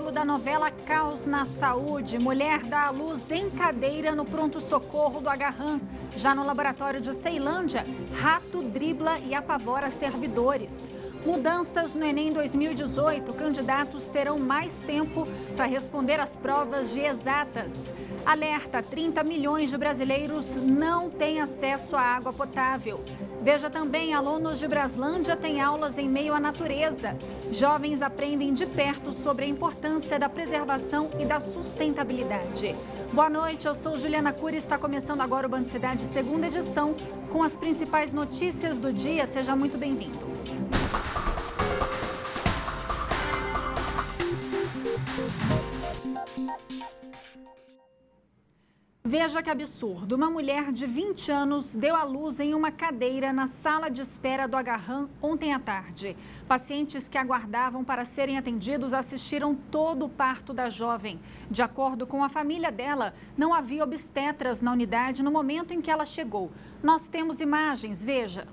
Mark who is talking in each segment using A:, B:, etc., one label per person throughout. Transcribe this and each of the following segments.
A: capítulo da novela Caos na Saúde. Mulher dá à luz em cadeira no pronto-socorro do Agarram. Já no laboratório de Ceilândia, rato dribla e apavora servidores. Mudanças no Enem 2018. Candidatos terão mais tempo para responder às provas de exatas. Alerta: 30 milhões de brasileiros não têm acesso à água potável. Veja também, alunos de Braslândia têm aulas em meio à natureza. Jovens aprendem de perto sobre a importância da preservação e da sustentabilidade. Boa noite, eu sou Juliana Cury e está começando agora o Band Cidade, segunda edição, com as principais notícias do dia. Seja muito bem-vindo. Veja que absurdo, uma mulher de 20 anos deu à luz em uma cadeira na sala de espera do Agarram ontem à tarde. Pacientes que aguardavam para serem atendidos assistiram todo o parto da jovem. De acordo com a família dela, não havia obstetras na unidade no momento em que ela chegou. Nós temos imagens, veja.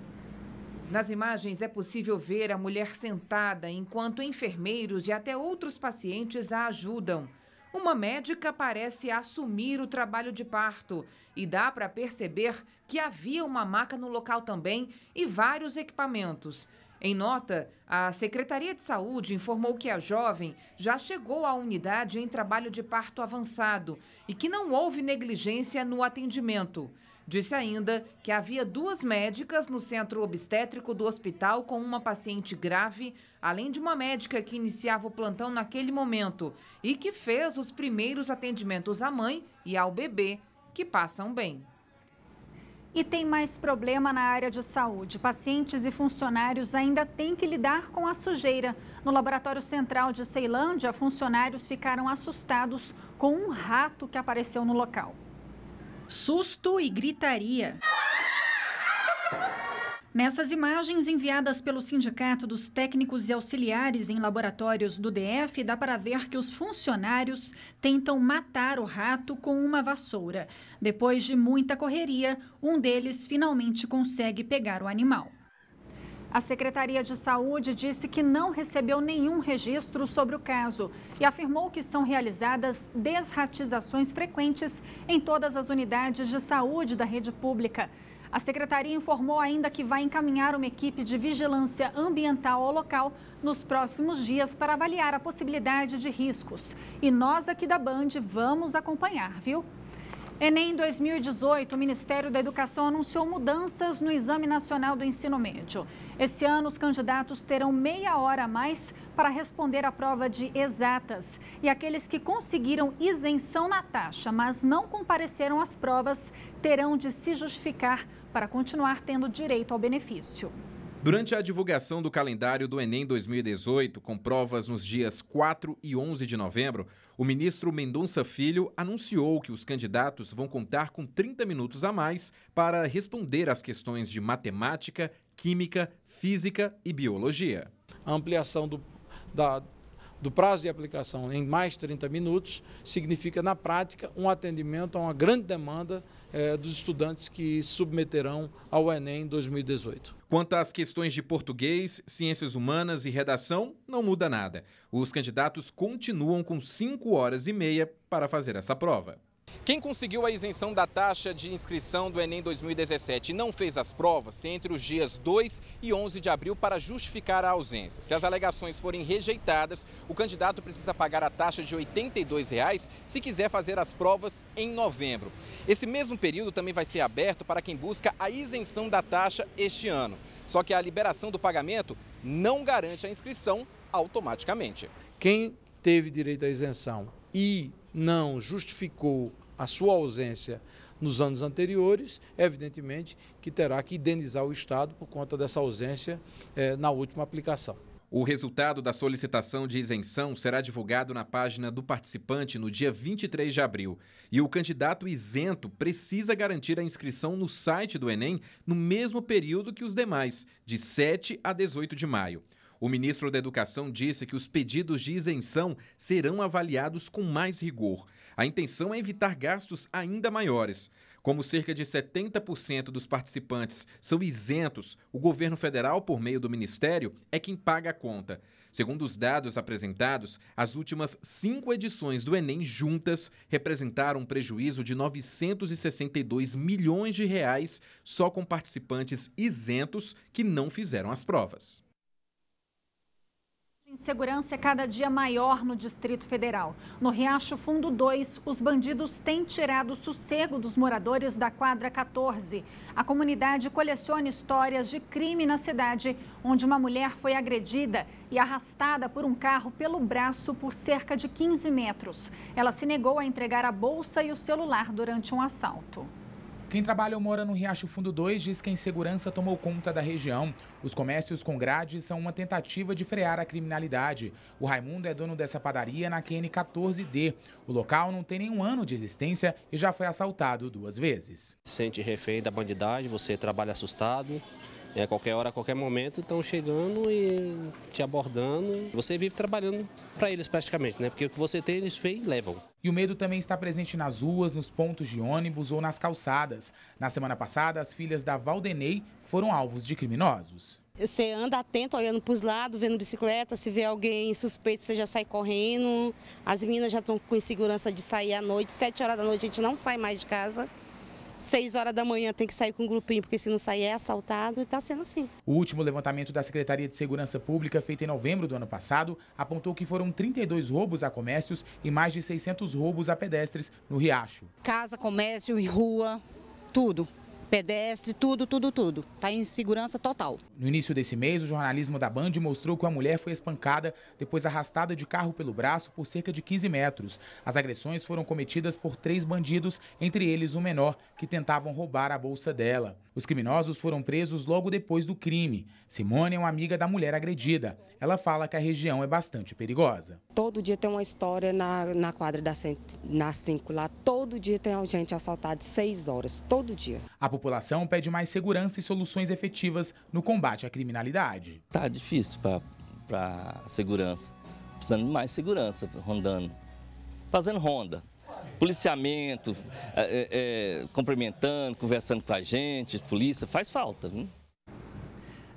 B: Nas imagens é possível ver a mulher sentada enquanto enfermeiros e até outros pacientes a ajudam. Uma médica parece assumir o trabalho de parto e dá para perceber que havia uma maca no local também e vários equipamentos. Em nota, a Secretaria de Saúde informou que a jovem já chegou à unidade em trabalho de parto avançado e que não houve negligência no atendimento. Disse ainda que havia 2 médicas no centro obstétrico do hospital com uma paciente grave, além de uma médica que iniciava o plantão naquele momento e que fez os primeiros atendimentos à mãe e ao bebê, que passam bem.
A: E tem mais problema na área de saúde. Pacientes e funcionários ainda têm que lidar com a sujeira. No Laboratório Central de Ceilândia, funcionários ficaram assustados com um rato que apareceu no local. Susto e gritaria. Nessas imagens enviadas pelo Sindicato dos Técnicos e Auxiliares em Laboratórios do DF, dá para ver que os funcionários tentam matar o rato com uma vassoura. Depois de muita correria, um deles finalmente consegue pegar o animal. A Secretaria de Saúde disse que não recebeu nenhum registro sobre o caso e afirmou que são realizadas desratizações frequentes em todas as unidades de saúde da rede pública. A Secretaria informou ainda que vai encaminhar uma equipe de vigilância ambiental ao local nos próximos dias para avaliar a possibilidade de riscos. E nós aqui da Band vamos acompanhar, viu? Enem 2018, o Ministério da Educação anunciou mudanças no Exame Nacional do Ensino Médio. Esse ano, os candidatos terão meia hora a mais para responder à prova de exatas. E aqueles que conseguiram isenção na taxa, mas não compareceram às provas, terão de se justificar para continuar tendo direito ao benefício.
C: Durante a divulgação do calendário do Enem 2018, com provas nos dias 4 e 11 de novembro, o ministro Mendonça Filho anunciou que os candidatos vão contar com 30 minutos a mais para responder às questões de matemática, química, física e biologia.
D: A ampliação do prazo de aplicação em mais 30 minutos significa, na prática, um atendimento a uma grande demanda dos estudantes que submeterão ao Enem 2018.
C: Quanto às questões de português, ciências humanas e redação, não muda nada. Os candidatos continuam com 5 horas e meia para fazer essa prova.
E: Quem conseguiu a isenção da taxa de inscrição do Enem 2017 e não fez as provas entre os dias 2 e 11 de abril para justificar a ausência. Se as alegações forem rejeitadas, o candidato precisa pagar a taxa de R$ 82,00 se quiser fazer as provas em novembro. Esse mesmo período também vai ser aberto para quem busca a isenção da taxa este ano. Só que a liberação do pagamento não garante a inscrição automaticamente.
D: Quem teve direito à isenção e não justificou a sua ausência nos anos anteriores, evidentemente que terá que indenizar o Estado por conta dessa ausência na última aplicação.
C: O resultado da solicitação de isenção será divulgado na página do participante no dia 23 de abril. E o candidato isento precisa garantir a inscrição no site do Enem no mesmo período que os demais, de 7 a 18 de maio. O ministro da Educação disse que os pedidos de isenção serão avaliados com mais rigor. A intenção é evitar gastos ainda maiores. Como cerca de 70% dos participantes são isentos, o governo federal, por meio do Ministério, é quem paga a conta. Segundo os dados apresentados, as últimas 5 edições do Enem juntas representaram um prejuízo de 962 milhões de reais só com participantes isentos que não fizeram as provas.
A: A insegurança é cada dia maior no Distrito Federal. No Riacho Fundo 2, os bandidos têm tirado o sossego dos moradores da quadra 14. A comunidade coleciona histórias de crime na cidade, onde uma mulher foi agredida e arrastada por um carro pelo braço por cerca de 15 metros. Ela se negou a entregar a bolsa e o celular durante um assalto.
F: Quem trabalha ou mora no Riacho Fundo 2 diz que a insegurança tomou conta da região. Os comércios com grades são uma tentativa de frear a criminalidade. O Raimundo é dono dessa padaria na QN 14D. O local não tem nenhum ano de existência e já foi assaltado 2 vezes.
G: Se sente refém da bandidagem, você trabalha assustado. A qualquer hora, a qualquer momento, estão chegando e te abordando. Você vive trabalhando para eles praticamente, né? Porque o que você tem, eles vêm e levam.
F: E o medo também está presente nas ruas, nos pontos de ônibus ou nas calçadas. Na semana passada, as filhas da Valdenei foram alvos de criminosos.
H: Você anda atento, olhando para os lados, vendo bicicleta, se vê alguém suspeito, você já sai correndo. As meninas já estão com insegurança de sair à noite. 7 horas da noite a gente não sai mais de casa. 6 horas da manhã tem que sair com um grupinho, porque se não sair é assaltado e está sendo assim.
F: O último levantamento da Secretaria de Segurança Pública, feito em novembro do ano passado, apontou que foram 32 roubos a comércios e mais de 600 roubos a pedestres no Riacho.
I: Casa, comércio e rua, tudo. Pedestre, tudo. Está em segurança total.
F: No início desse mês, o jornalismo da Band mostrou que uma mulher foi espancada depois arrastada de carro pelo braço por cerca de 15 metros. As agressões foram cometidas por 3 bandidos, entre eles um menor, que tentavam roubar a bolsa dela. Os criminosos foram presos logo depois do crime. Simone é uma amiga da mulher agredida. Ela fala que a região é bastante perigosa.
J: Todo dia tem uma história na quadra na 5 lá. Todo dia tem gente assaltada 6 horas, todo dia.
F: A população pede mais segurança e soluções efetivas no combate à criminalidade.
K: Tá difícil para segurança. Precisando de mais segurança, rondando. Fazendo ronda. Policiamento, cumprimentando, conversando com a gente, polícia, faz falta, viu?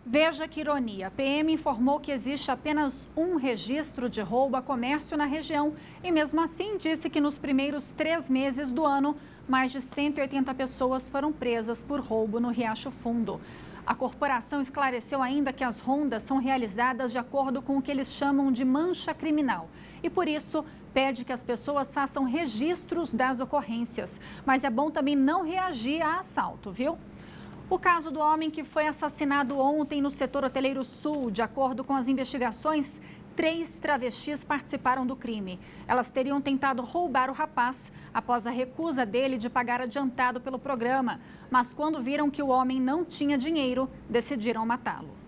A: Veja que ironia, a PM informou que existe apenas um registro de roubo a comércio na região e mesmo assim disse que nos primeiros 3 meses do ano, mais de 180 pessoas foram presas por roubo no Riacho Fundo. A corporação esclareceu ainda que as rondas são realizadas de acordo com o que eles chamam de mancha criminal e por isso pede que as pessoas façam registros das ocorrências, mas é bom também não reagir a assalto, viu? O caso do homem que foi assassinado ontem no setor hoteleiro sul, de acordo com as investigações, 3 travestis participaram do crime. Elas teriam tentado roubar o rapaz após a recusa dele de pagar adiantado pelo programa, mas quando viram que o homem não tinha dinheiro, decidiram matá-lo.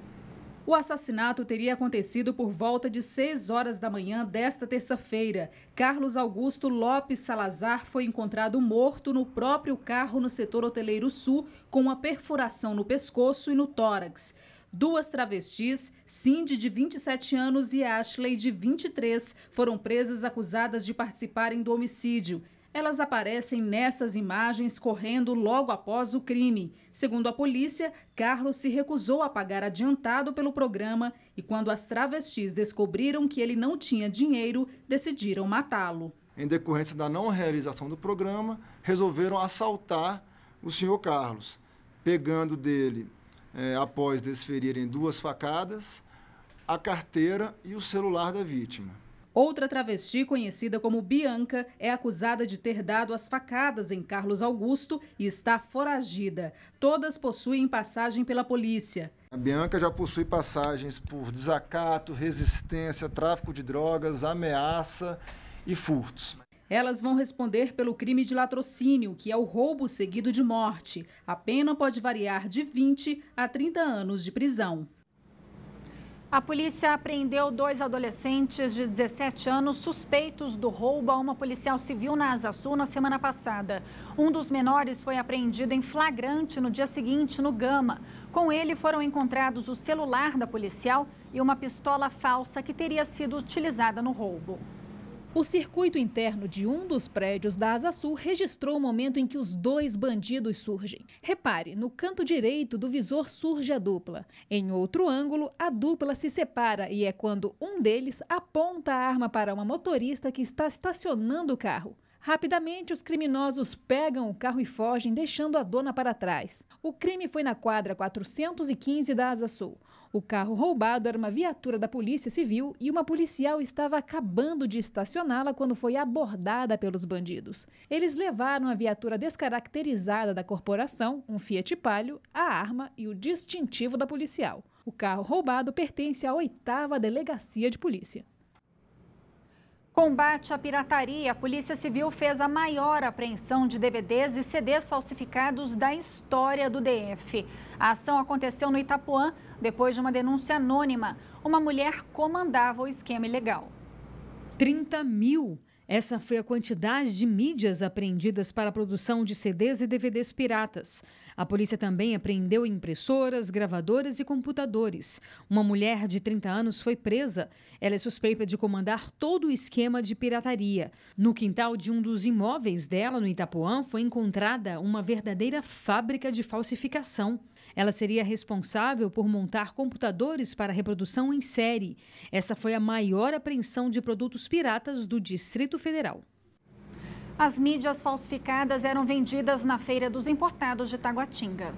L: O assassinato teria acontecido por volta de 6 horas da manhã desta terça-feira. Carlos Augusto Lopes Salazar foi encontrado morto no próprio carro no setor hoteleiro sul, com uma perfuração no pescoço e no tórax. 2 travestis, Cindy, de 27 anos, e Ashley, de 23, foram presas acusadas de participarem do homicídio. Elas aparecem nessas imagens correndo logo após o crime. Segundo a polícia, Carlos se recusou a pagar adiantado pelo programa e quando as travestis descobriram que ele não tinha dinheiro, decidiram matá-lo.
M: Em decorrência da não realização do programa, resolveram assaltar o senhor Carlos, pegando dele, após desferirem 2 facadas, a carteira e o celular da vítima.
L: Outra travesti, conhecida como Bianca, é acusada de ter dado as facadas em Carlos Augusto e está foragida. Todas possuem passagem pela polícia.
M: A Bianca já possui passagens por desacato, resistência, tráfico de drogas, ameaça e furtos.
L: Elas vão responder pelo crime de latrocínio, que é o roubo seguido de morte. A pena pode variar de 20 a 30 anos de prisão.
A: A polícia apreendeu 2 adolescentes de 17 anos suspeitos do roubo a uma policial civil na Asa Sul na semana passada. Um dos menores foi apreendido em flagrante no dia seguinte no Gama. Com ele foram encontrados o celular da policial e uma pistola falsa que teria sido utilizada no roubo.
N: O circuito interno de um dos prédios da Asa Sul registrou o momento em que os dois bandidos surgem. Repare, no canto direito do visor surge a dupla. Em outro ângulo, a dupla se separa e é quando um deles aponta a arma para uma motorista que está estacionando o carro. Rapidamente, os criminosos pegam o carro e fogem, deixando a dona para trás. O crime foi na quadra 415 da Asa Sul. O carro roubado era uma viatura da Polícia Civil e uma policial estava acabando de estacioná-la quando foi abordada pelos bandidos. Eles levaram a viatura descaracterizada da corporação, um Fiat Palio, a arma e o distintivo da policial. O carro roubado pertence à 8ª Delegacia de Polícia.
A: Combate à pirataria, a Polícia Civil fez a maior apreensão de DVDs e CDs falsificados da história do DF. A ação aconteceu no Itapuã, depois de uma denúncia anônima. Uma mulher comandava o esquema ilegal.
O: 30 mil! Essa foi a quantidade de mídias apreendidas para a produção de CDs e DVDs piratas. A polícia também apreendeu impressoras, gravadoras e computadores. Uma mulher de 30 anos foi presa. Ela é suspeita de comandar todo o esquema de pirataria. No quintal de um dos imóveis dela, no Itapuã, foi encontrada uma verdadeira fábrica de falsificação. Ela seria responsável por montar computadores para reprodução em série. Essa foi a maior apreensão de produtos piratas do Distrito Federal.
A: As mídias falsificadas eram vendidas na Feira dos Importados de Taguatinga.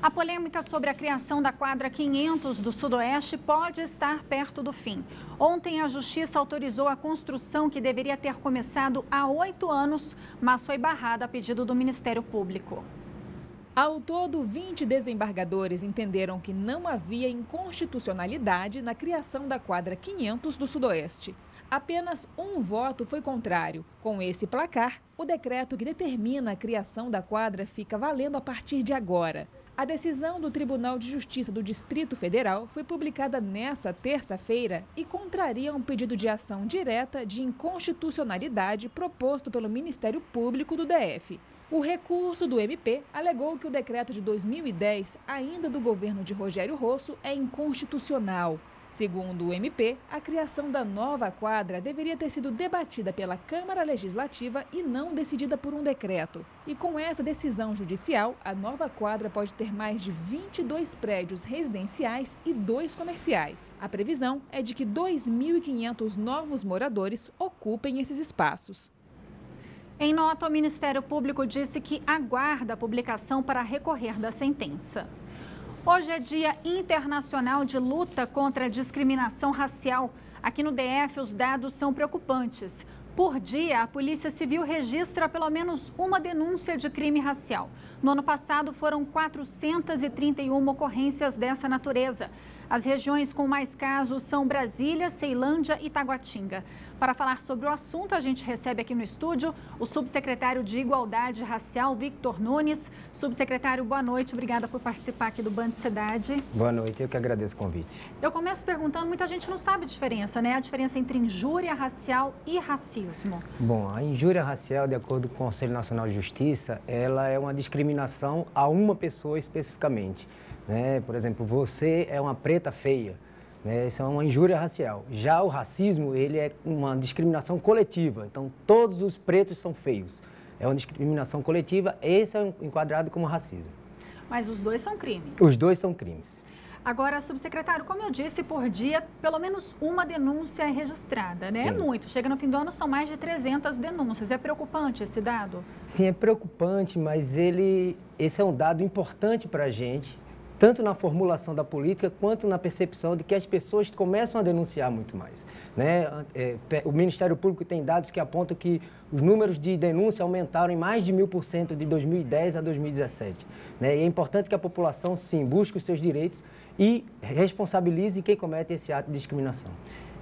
A: A polêmica sobre a criação da quadra 500 do Sudoeste pode estar perto do fim. Ontem, a Justiça autorizou a construção que deveria ter começado há 8 anos, mas foi barrada a pedido do Ministério Público.
N: Ao todo, 20 desembargadores entenderam que não havia inconstitucionalidade na criação da quadra 500 do Sudoeste. Apenas um voto foi contrário. Com esse placar, o decreto que determina a criação da quadra fica valendo a partir de agora. A decisão do Tribunal de Justiça do Distrito Federal foi publicada nesta terça-feira e contraria um pedido de ação direta de inconstitucionalidade proposto pelo Ministério Público do DF. O recurso do MP alegou que o decreto de 2010, ainda do governo de Rogério Rosso, é inconstitucional. Segundo o MP, a criação da nova quadra deveria ter sido debatida pela Câmara Legislativa e não decidida por um decreto. E com essa decisão judicial, a nova quadra pode ter mais de 22 prédios residenciais e 2 comerciais. A previsão é de que 2.500 novos moradores ocupem esses espaços.
A: Em nota, o Ministério Público disse que aguarda a publicação para recorrer da sentença. Hoje é Dia Internacional de Luta contra a Discriminação Racial. Aqui no DF, os dados são preocupantes. Por dia, a Polícia Civil registra pelo menos uma denúncia de crime racial. No ano passado, foram 431 ocorrências dessa natureza. As regiões com mais casos são Brasília, Ceilândia e Taguatinga. Para falar sobre o assunto, a gente recebe aqui no estúdio o subsecretário de Igualdade Racial, Victor Nunes. Subsecretário, boa noite. Obrigada por participar aqui do Band Cidade.
P: Boa noite, eu que agradeço o convite.
A: Eu começo perguntando, muita gente não sabe a diferença, né? A diferença entre injúria racial e racismo.
P: Bom, a injúria racial, de acordo com o Conselho Nacional de Justiça, ela é uma discriminação a uma pessoa especificamente. Né? Por exemplo, você é uma preta feia. Isso é uma injúria racial. Já o racismo, ele é uma discriminação coletiva. Então, todos os pretos são feios. É uma discriminação coletiva, esse é enquadrado como racismo.
A: Mas os dois são crimes?
P: Os dois são crimes.
A: Agora, subsecretário, como eu disse, por dia, pelo menos uma denúncia é registrada, né? Sim. É muito. Chega no fim do ano, são mais de 300 denúncias. É preocupante esse dado?
P: Sim, é preocupante, mas esse é um dado importante para a gente, tanto na formulação da política, quanto na percepção de que as pessoas começam a denunciar muito mais. Né? O Ministério Público tem dados que apontam que os números de denúncia aumentaram em mais de 1000% de 2010 a 2017. Né? E é importante que a população, sim, busque os seus direitos e responsabilize quem comete esse ato de discriminação.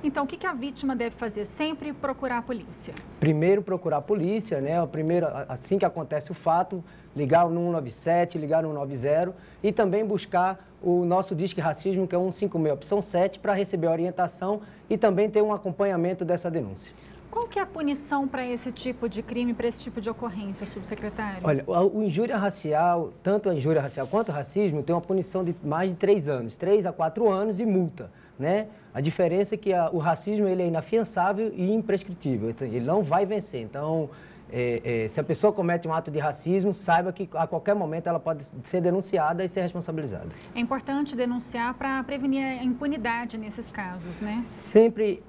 A: Então, o que a vítima deve fazer? Sempre procurar a polícia?
P: Primeiro, procurar a polícia, né? Primeiro, assim que acontece o fato, ligar no 197, ligar no 190 e também buscar o nosso Disque Racismo, que é 156, opção 7, para receber a orientação e também ter um acompanhamento dessa denúncia.
A: Qual que é a punição para esse tipo de crime, para esse tipo de ocorrência, subsecretário?
P: Olha, o injúria racial, tanto a injúria racial quanto o racismo, tem uma punição de mais de 3 anos, 3 a 4 anos e multa. né? A diferença é que o racismo ele é inafiançável e imprescritível, ele não vai vencer. Então, se a pessoa comete um ato de racismo, saiba que a qualquer momento ela pode ser denunciada e ser responsabilizada.
A: É importante denunciar para prevenir a impunidade nesses casos, né?
P: Sempre,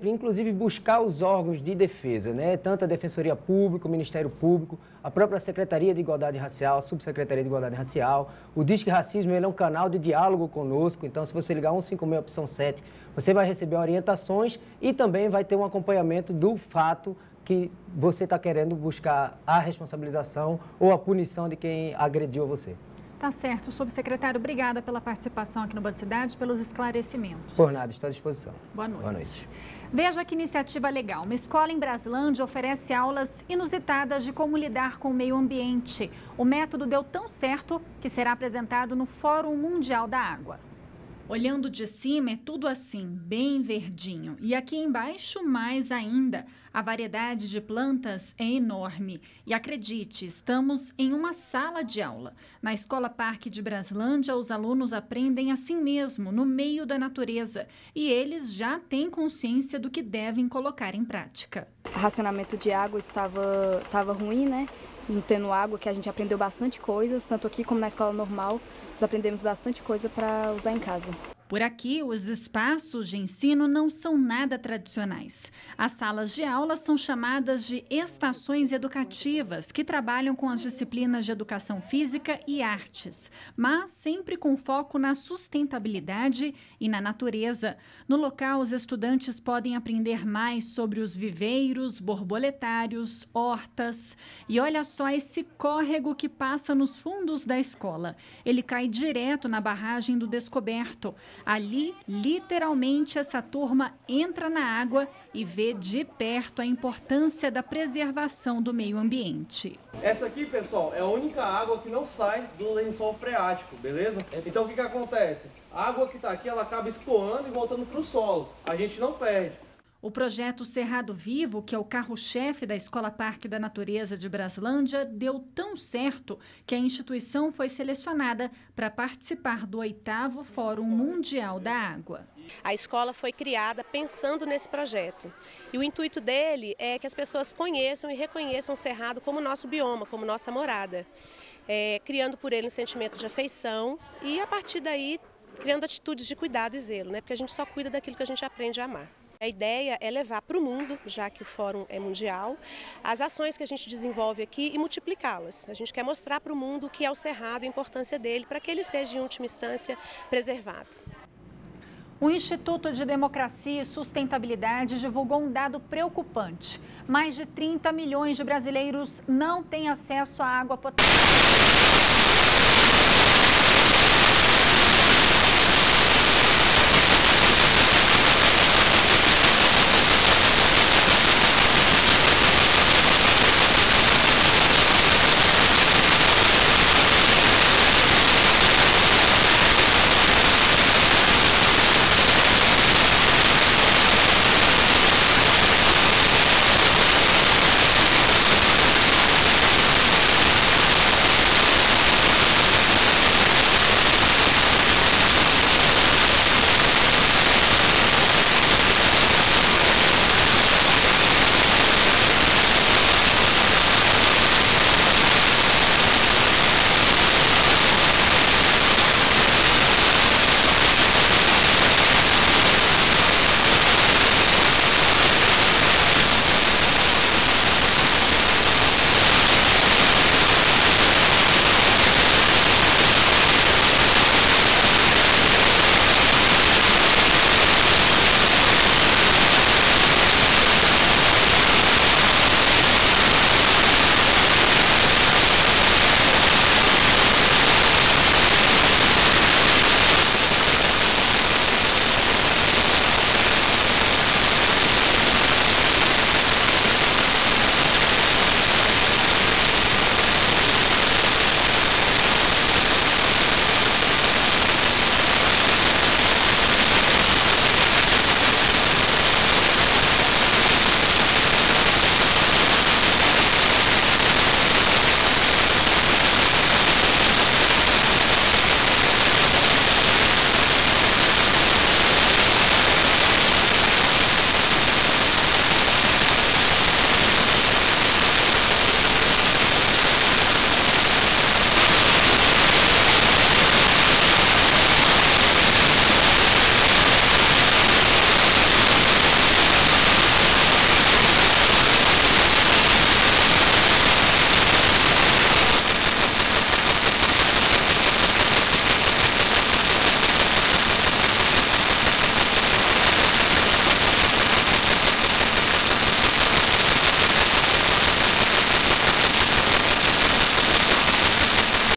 P: inclusive buscar os órgãos de defesa, né? Tanto a Defensoria Pública, o Ministério Público, a própria Secretaria de Igualdade Racial, a Subsecretaria de Igualdade Racial. O Disque Racismo ele é um canal de diálogo conosco, então se você ligar 156 opção 7, você vai receber orientações e também vai ter um acompanhamento do fato que você está querendo buscar a responsabilização ou a punição de quem agrediu você.
A: Tá certo. Subsecretário, obrigada pela participação aqui no Band Cidade, pelos esclarecimentos.
P: Por nada, estou à disposição.
A: Boa noite.
P: Boa noite.
A: Veja que iniciativa legal. Uma escola em Braslândia oferece aulas inusitadas de como lidar com o meio ambiente. O método deu tão certo que será apresentado no Fórum Mundial da Água. Olhando de cima é tudo assim, bem verdinho. E aqui embaixo, mais ainda. A variedade de plantas é enorme. E acredite, estamos em uma sala de aula. Na Escola Parque de Braslândia, os alunos aprendem assim mesmo, no meio da natureza. E eles já têm consciência do que devem colocar em prática.
Q: O racionamento de água estava ruim, né? Não tendo água, que a gente aprendeu bastante coisas, tanto aqui como na escola normal, nós aprendemos bastante coisa para usar em casa.
A: Por aqui, os espaços de ensino não são nada tradicionais. As salas de aula são chamadas de estações educativas, que trabalham com as disciplinas de educação física e artes, mas sempre com foco na sustentabilidade e na natureza. No local, os estudantes podem aprender mais sobre os viveiros, borboletários, hortas. E olha só esse córrego que passa nos fundos da escola. Ele cai direto na barragem do Descoberto. Ali, literalmente, essa turma entra na água e vê de perto a importância da preservação do meio ambiente.
R: Essa aqui, pessoal, é a única água que não sai do lençol freático, beleza? Então o que acontece? A água que está aqui, ela acaba escoando e voltando para o solo. A gente não perde.
A: O projeto Cerrado Vivo, que é o carro-chefe da Escola Parque da Natureza de Braslândia, deu tão certo que a instituição foi selecionada para participar do 8º Fórum Mundial da Água.
S: A escola foi criada pensando nesse projeto. E o intuito dele é que as pessoas conheçam e reconheçam o Cerrado como nosso bioma, como nossa morada. Criando por ele um sentimento de afeição e, a partir daí, criando atitudes de cuidado e zelo, né? Porque a gente só cuida daquilo que a gente aprende a amar. A ideia é levar para o mundo, já que o fórum é mundial, as ações que a gente desenvolve aqui e multiplicá-las. A gente quer mostrar para o mundo o que é o Cerrado, a importância dele, para que ele seja, em última instância, preservado.
A: O Instituto de Democracia e Sustentabilidade divulgou um dado preocupante. Mais de 30 milhões de brasileiros não têm acesso à água potável.